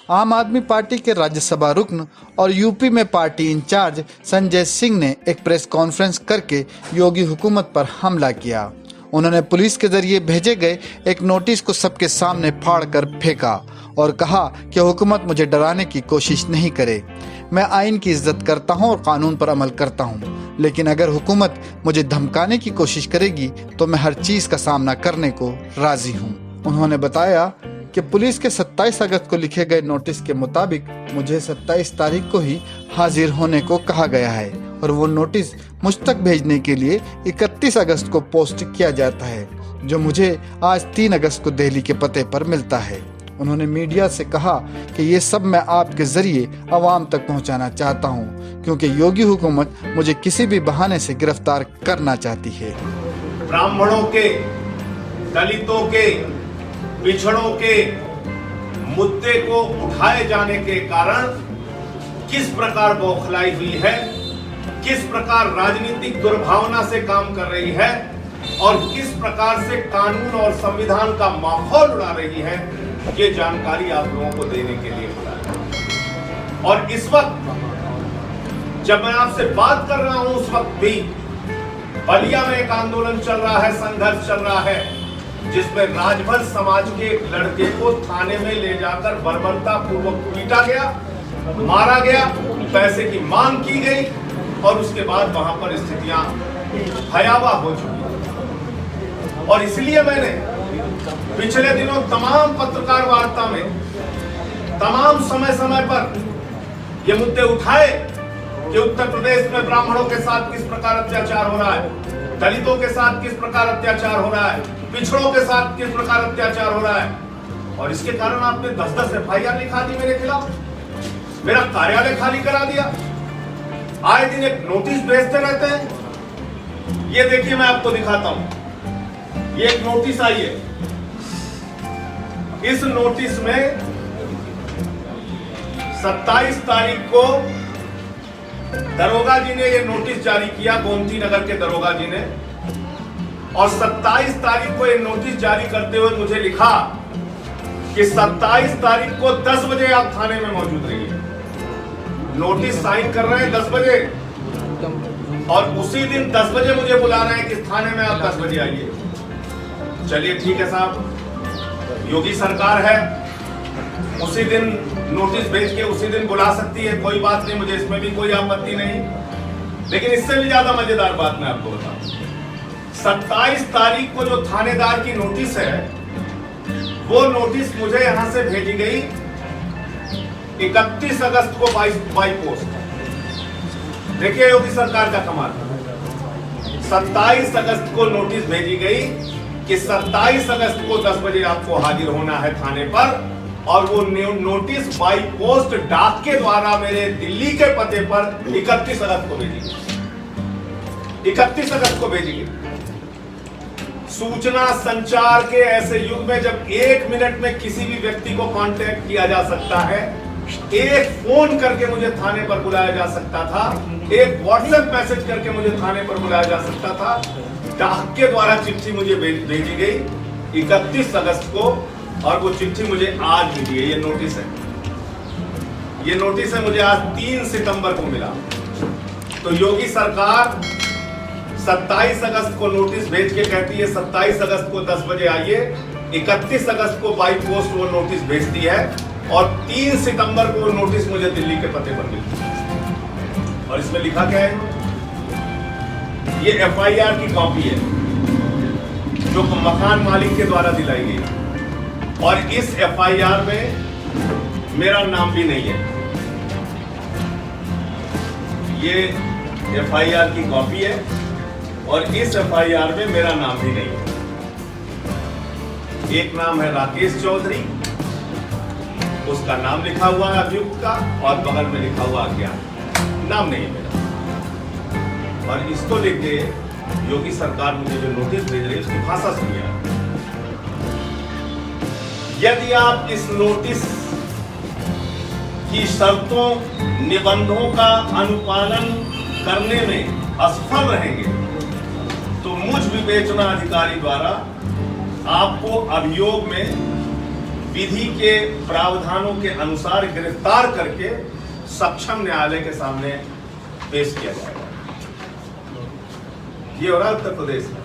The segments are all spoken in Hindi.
आम आदमी पार्टी के राज्यसभा रुकन और यूपी में पार्टी इंचार्ज संजय सिंह ने एक प्रेस कॉन्फ्रेंस करके योगी हुकूमत पर हमला किया। उन्होंने पुलिस के जरिए भेजे गए एक नोटिस को सबके सामने फाड़कर फेंका और कहा कि हुकूमत मुझे डराने की कोशिश नहीं करे। मैं आइन की इज्जत करता हूं और कानून पर अमल करता हूं, लेकिन अगर हुकूमत मुझे धमकाने की कोशिश करेगी तो मैं हर चीज़ का सामना करने को राजी हूं। उन्होंने बताया कि पुलिस के 27 अगस्त को लिखे गए नोटिस के मुताबिक मुझे 27 तारीख को ही हाजिर होने को कहा गया है और वो नोटिस मुझ तक भेजने के लिए 31 अगस्त को पोस्ट किया जाता है, जो मुझे आज 3 अगस्त को दिल्ली के पते पर मिलता है। उन्होंने मीडिया से कहा कि ये सब मैं आपके जरिए आवाम तक पहुंचाना चाहता हूं, क्योंकि योगी हुकूमत मुझे किसी भी बहाने से गिरफ्तार करना चाहती है। ब्राह्मणों के, दलितों के, पिछड़ों के मुद्दे को उठाए जाने के कारण किस प्रकार बौखलाई हुई है, किस प्रकार राजनीतिक दुर्भावना से काम कर रही है और किस प्रकार से कानून और संविधान का माहौल उड़ा रही है, ये जानकारी आप लोगों को देने के लिए बुलाया। और इस वक्त जब मैं आपसे बात कर रहा हूं, उस वक्त भी बलिया में एक आंदोलन चल रहा है, संघर्ष चल रहा है, जिसमें राजभर समाज के एक लड़के को थाने में ले जाकर बर्बरता पूर्वक पीटा गया, मारा गया, पैसे की मांग की गई और उसके बाद वहां पर स्थितियां भयावह हो चुकी। और इसलिए मैंने पिछले दिनों तमाम पत्रकार वार्ता में तमाम समय पर ये मुद्दे उठाए कि उत्तर प्रदेश में ब्राह्मणों के साथ किस प्रकार अत्याचार हो रहा है, दलितों के साथ किस प्रकार अत्याचार हो रहा है, पिछड़ों के साथ किस प्रकार अत्याचार हो रहा है। और इसके कारण आपने 10-10 FIR लिखा दी मेरे खिलाफ, मेरा कार्यालय खाली करा दिया, आए दिन एक नोटिस भेजते रहते हैं। ये देखिए, मैं आपको दिखाता हूं, ये एक नोटिस आई है। इस नोटिस में 27 तारीख को दरोगा जी ने ये नोटिस जारी किया, गोमती नगर के दरोगा जी ने, और 27 तारीख को ये नोटिस जारी करते हुए मुझे लिखा कि 27 तारीख को 10 बजे आप थाने में मौजूद रहिए। नोटिस साइन कर रहे हैं 10 बजे और उसी दिन 10 बजे मुझे बुला रहे हैं कि थाने में आप 10 बजे आइए। चलिए ठीक है साहब, योगी सरकार है, उसी दिन नोटिस भेज के उसी दिन बुला सकती है, कोई बात नहीं, मुझे इसमें भी कोई आपत्ति नहीं। लेकिन इससे भी ज्यादा मजेदार बात मैं आपको बताऊं, 27 तारीख को जो थानेदार की नोटिस है, वो नोटिस मुझे यहां से भेजी गई 31 अगस्त को बाई पोस्ट। देखिए योगी सरकार का कमाल, 27 अगस्त को नोटिस भेजी गई कि 27 अगस्त को 10 बजे आपको हाजिर होना है थाने पर, और वो नोटिस बाई पोस्ट डाक के द्वारा मेरे दिल्ली के पते पर 31 अगस्त को भेजी गई। 31 अगस्त को भेजी गई। सूचना संचार के ऐसे युग में जब 1 मिनट में किसी भी व्यक्ति को कांटेक्ट किया जा सकता है, एक फोन करके मुझे थाने पर बुलाया जा सकता था, एक व्हाट्सएप मैसेज करके मुझे थाने पर बुलाया जा सकता था, डाक के द्वारा चिट्ठी मुझे भेजी गई 31 अगस्त को, और वो चिट्ठी मुझे आज मिली है। ये नोटिस है, ये नोटिस है, मुझे आज 3 सितंबर को मिला। तो योगी सरकार 27 अगस्त को नोटिस भेज के कहती है 27 अगस्त को 10 बजे आइए, 31 अगस्त को बाई पोस्ट वो नोटिस भेजती है और 3 सितंबर को नोटिस मुझे दिल्ली के पते पर मिलती है। और इसमें लिखा क्या है, ये FIR की कॉपी है जो मकान मालिक के द्वारा दिलाई गई, और इस FIR में मेरा नाम भी नहीं है। ये FIR की कॉपी है और इस FIR में मेरा नाम भी नहीं है। एक नाम है राकेश चौधरी, उसका नाम लिखा हुआ है अभियुक्त का, और बगल में लिखा हुआ अज्ञात, नाम नहीं है मेरा। और इसको लेके योगी सरकार मुझे जो नोटिस भेज रही है उसकी भाषा सुनिए। यदि आप इस नोटिस की शर्तों निबंधों का अनुपालन करने में असफल रहेंगे तो मुझ विवेचना अधिकारी द्वारा आपको अभियोग में विधि के प्रावधानों के अनुसार गिरफ्तार करके सक्षम न्यायालय के सामने पेश किया जाएगा। ये हो रहा उत्तर प्रदेश में।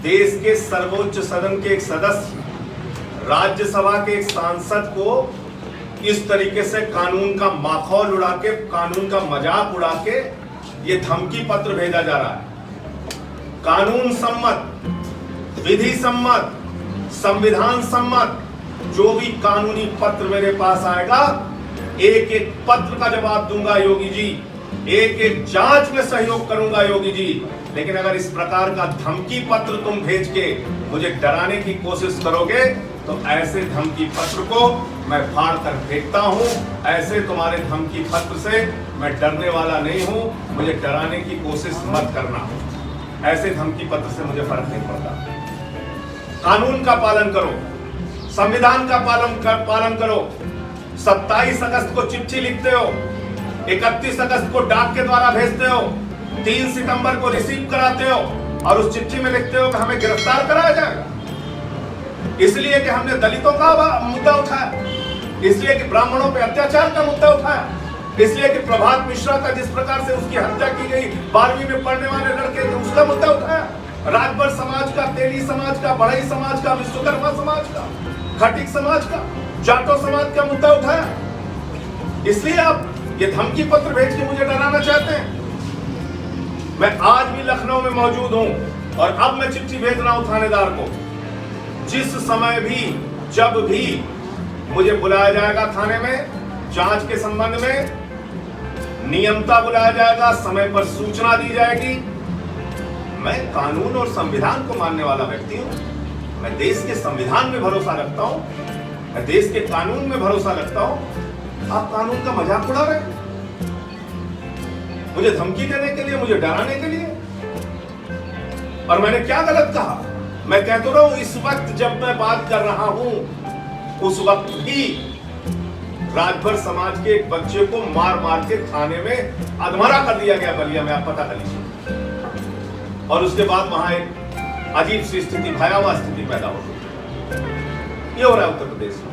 देश के सर्वोच्च सदन के एक सदस्य राज्यसभा के एक सांसद को इस तरीके से कानून का माखौल उड़ा के, कानून का मजाक उड़ा के ये धमकी पत्र भेजा जा रहा है। कानून सम्मत, विधि सम्मत, संविधान सम्मत जो भी कानूनी पत्र मेरे पास आएगा, एक एक पत्र का जवाब दूंगा योगी जी, एक एक जांच में सहयोग करूंगा योगी जी। लेकिन अगर इस प्रकार का धमकी पत्र तुम भेज के मुझे डराने की कोशिश करोगे तो ऐसे धमकी पत्र को मैं फाड़ कर फेंकता हूं। ऐसे तुम्हारे धमकी पत्र से मैं डरने वाला नहीं हूं, मुझे डराने की कोशिश मत करना। ऐसे धमकी पत्र से मुझे फर्क नहीं पड़ता। कानून का पालन करो, संविधान का पालन करो। 27 अगस्त को चिट्ठी लिखते हो, 31 अगस्त को डाक के द्वारा भेजते हो, 3 सितंबर को रिसीव कराते हो और उस चिट्ठी में लिखते हो कि हमें गिरफ्तार कराया जाएगा, इसलिए कि हमने दलितों का मुद्दा उठाया, इसलिए कि ब्राह्मणों पे अत्याचार का मुद्दा उठाया, इसलिए कि प्रभात मिश्रा का जिस प्रकार से उसकी हत्या की गई, 12वीं में पढ़ने वाले लड़के थे, उसका मुद्दा उठाया, राजभर समाज का, तेली समाज का, बढ़ई समाज का, विश्वकर्मा समाज का, खटिक समाज का, जाटो समाज का मुद्दा उठाया। इसलिए आप ये धमकी पत्र भेज के मुझे डराना चाहते हैं। मैं आज भी लखनऊ में मौजूद हूं और अब मैं चिट्ठी भेज रहा हूं थानेदार को। जिस समय भी, जब भी मुझे बुलाया जाएगा थाने में, जांच के संबंध में नियमता बुलाया जाएगा, समय पर सूचना दी जाएगी। मैं कानून और संविधान को मानने वाला व्यक्ति हूं। मैं देश के संविधान में भरोसा रखता हूं, मैं देश के कानून में भरोसा रखता हूं। आप कानून का मजाक उड़ा रहे हैं, मुझे धमकी देने के लिए, मुझे डराने के लिए। और मैंने क्या गलत कहा? मैं कह तो रहा हूं, इस वक्त जब मैं बात कर रहा हूं, उस वक्त भी राजभर समाज के एक बच्चे को मार मार के थाने में अधमरा कर दिया गया बलिया में, आप पता कर लीजिए। और उसके बाद वहां एक अजीब सी स्थिति, भयावह स्थिति पैदा हो गई। ये हो रहा है उत्तर प्रदेश में।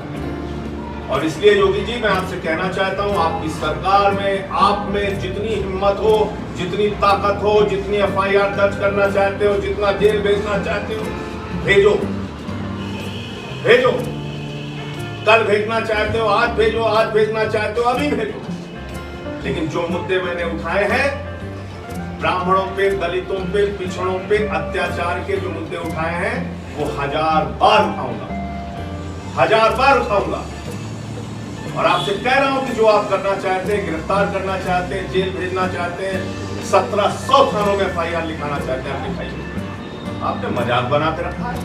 और इसलिए योगी जी, मैं आपसे कहना चाहता हूं, आपकी सरकार में, आप में जितनी हिम्मत हो, जितनी ताकत हो, जितनी एफआईआर दर्ज करना चाहते हो, जितना जेल भेजना चाहते हो, भेजो भेजो। कल भेजना चाहते हो आज भेजो, आज भेजना चाहते हो अभी भेजो। लेकिन जो मुद्दे मैंने उठाए हैं, ब्राह्मणों पे, दलितों पे, पिछड़ों पे अत्याचार के जो मुद्दे उठाए हैं, वो 1000 बार उठाऊंगा, 1000 बार उठाऊंगा। और आपसे कह रहा हूं कि जो आप करना चाहते हैं, गिरफ्तार करना चाहते हैं, जेल भेजना चाहते हैं, 1700 थानों में एफआईआर लिखाना चाहते हैं, आप लिखाइए। आपने मजाक बना के रखा है।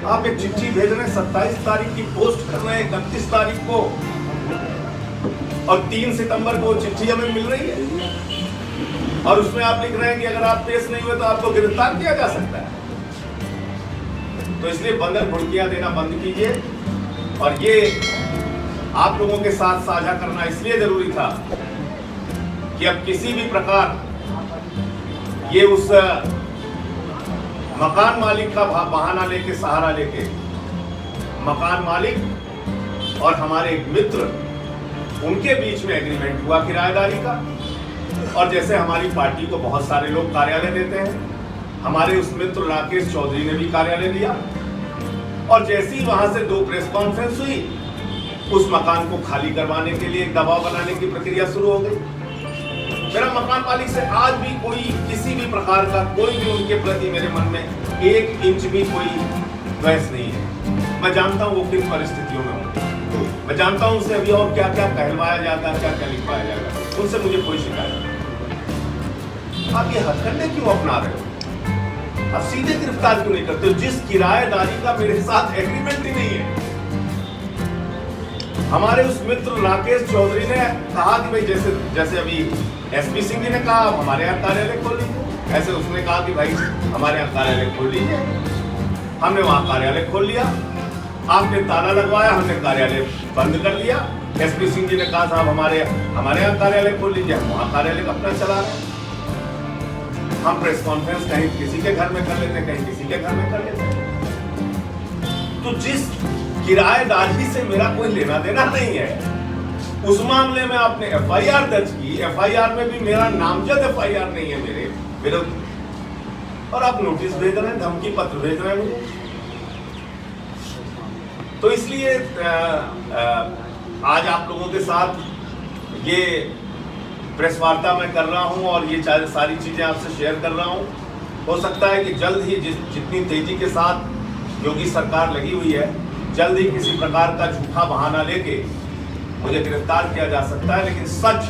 आप एक चिट्ठी भेज रहे हैं, 27 तारीख की पोस्ट कर रहे हैं, 31 तारीख को, और 3 सितंबर को चिट्ठी हमें मिल रही है और उसमें आप लिख रहे हैं कि अगर आप पेश नहीं हुए तो आपको गिरफ्तार किया जा सकता है। तो इसलिए बंदर भुड़कियां देना बंद कीजिए। और ये आप लोगों के साथ साझा करना इसलिए जरूरी था कि अब किसी भी प्रकार ये उस मकान मालिक का बहाना लेके, सहारा लेके, मकान मालिक और हमारे एक मित्र, उनके बीच में एग्रीमेंट हुआ किराएदारी का। और जैसे हमारी पार्टी को बहुत सारे लोग कार्यालय देते हैं, हमारे उस मित्र राकेश चौधरी ने भी कार्यालय दिया। और जैसे ही वहां से 2 प्रेस कॉन्फ्रेंस हुई, उस मकान को खाली करवाने के लिए एक दबाव बनाने की प्रक्रिया शुरू हो गई। मेरा मकान मालिक से आज भी कोई, किसी भी प्रकार का, कोई भी उनके प्रति मेरे मन में 1 इंच भी कोई द्वेष नहीं है। मैं जानता हूँ वो किन परिस्थितियों में होंगे, मैं जानता हूँ उनसे अभी और क्या क्या कहलवाया जाएगा, क्या क्या लिखवाया जाएगा, उनसे मुझे कोई शिकायत नहीं। आप ये हथकंडे क्यों अपना रहे हो? आप सीधे गिरफ्तार क्यों नहीं करते हो? जिस किराएदारी का मेरे साथ एग्रीमेंट ही नहीं है। हमारे उस मित्र राकेश चौधरी ने कहा कि भाई जैसे अभी एसपी सिंह जी ने कहा हमारे यहाँ कार्यालय खोल लीजिए, ऐसे उसने कहा कि भाई हमारे यहाँ कार्यालय खोल लीजिए। हमने वहाँ कार्यालय खोल लिया, आपने ताला लगवाया, हमने कार्यालय बंद कर दिया। एसपी सिंह जी ने कहा साहब हमारे यहाँ कार्यालय खोल लीजिए, हम वहाँ कार्यालय अपना चला रहे हैं। हम प्रेस कॉन्फ्रेंस कहीं किसी के घर में कर लेते, कहीं किसी के घर में कर लेते। तो जिस किराएदारी से मेरा कोई लेना देना नहीं है, उस मामले में आपने एफआईआर दर्ज की, एफआईआर में भी मेरा नामजद एफआईआर नहीं है मेरे विरुद्ध, और आप नोटिस भेज रहे हैं, धमकी पत्र भेज रहे हैं मुझे। तो इसलिए आज आप लोगों के साथ ये प्रेस वार्ता मैं कर रहा हूं और ये सारी चीजें आपसे शेयर कर रहा हूं। हो सकता है कि जल्द ही जितनी तेजी के साथ योगी सरकार लगी हुई है, जल्द ही किसी प्रकार का झूठा बहाना लेके मुझे गिरफ्तार किया जा सकता है, लेकिन सच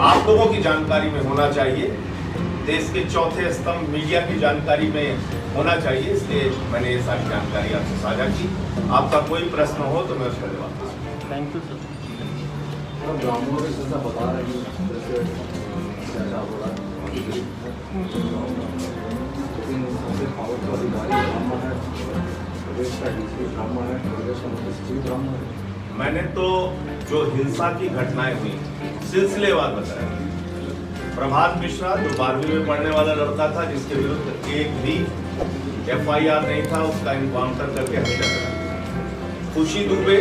आप लोगों की जानकारी में होना चाहिए, देश के चौथे स्तंभ मीडिया की जानकारी में होना चाहिए। इसलिए मैंने ये सारी जानकारी आपसे साझा की। आपका कोई प्रश्न हो तो मैं उसका जवाब दूंगा। Thank you sir. ब्राह्मणों की संख्या बता रहे हैं क्या हो रहा है, लेकिन सबसे पावरफुल अधिकारी ब्राह्मण है, प्रदेश का डीसी ब्राह्मण है, प्रदेश का मुख्य सचिव ब्राह्मण है। मैंने तो जो हिंसा की घटनाएं हुई सिलसिलेवार बताया। प्रभात मिश्रा जो 12वीं में पढ़ने वाला लड़का था, जिसके विरुद्ध एक भी एफआईआर नहीं था, उसका इनकाउंटर करके हत्या करा। खुशी दुबे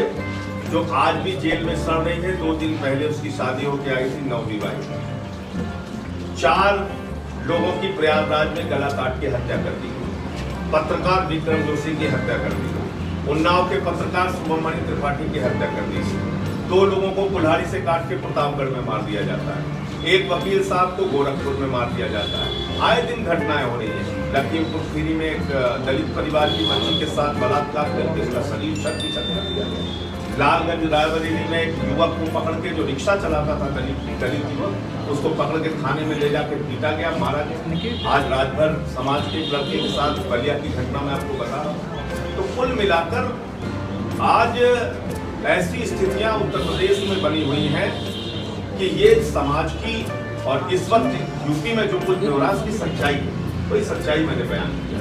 जो आज भी जेल में सड़ रही है, 2 दिन पहले उसकी शादी होकर आई थी, नवविवाहित। 4 लोगों की प्रयागराज में गला काट के हत्या कर दी। पत्रकार विक्रम जोशी की हत्या कर दी। उन्नाव के पत्रकार शुभमणि त्रिपाठी की हत्या कर दी। 2 लोगों को कुल्हाड़ी से काट के प्रतापगढ़ में मार दिया जाता है। एक वकील साहब को गोरखपुर में मार दिया जाता है। आए दिन घटनाएं हो रही है। लखीमपुर खीरी में एक दलित परिवार की बच्ची के साथ बलात्कार करके उसका शरीर क्षति कर दिया गया। लालगंज रायबरेली में एक युवक को पकड़ के, जो रिक्शा चलाता था, दलित युवक, उसको पकड़ के थाने में ले जाके पीटा गया, मारा गया। आज रात भर समाज के एक लड़के के साथ बलिया की घटना मैं आपको बता रहा हूँ। तो कुल मिलाकर आज ऐसी स्थितियां उत्तर प्रदेश में बनी हुई हैं कि ये समाज की, और इस वक्त यूपी में जो कुछ हो रहा है उसकी सच्चाई है, वही सच्चाई मैंने बयान किया।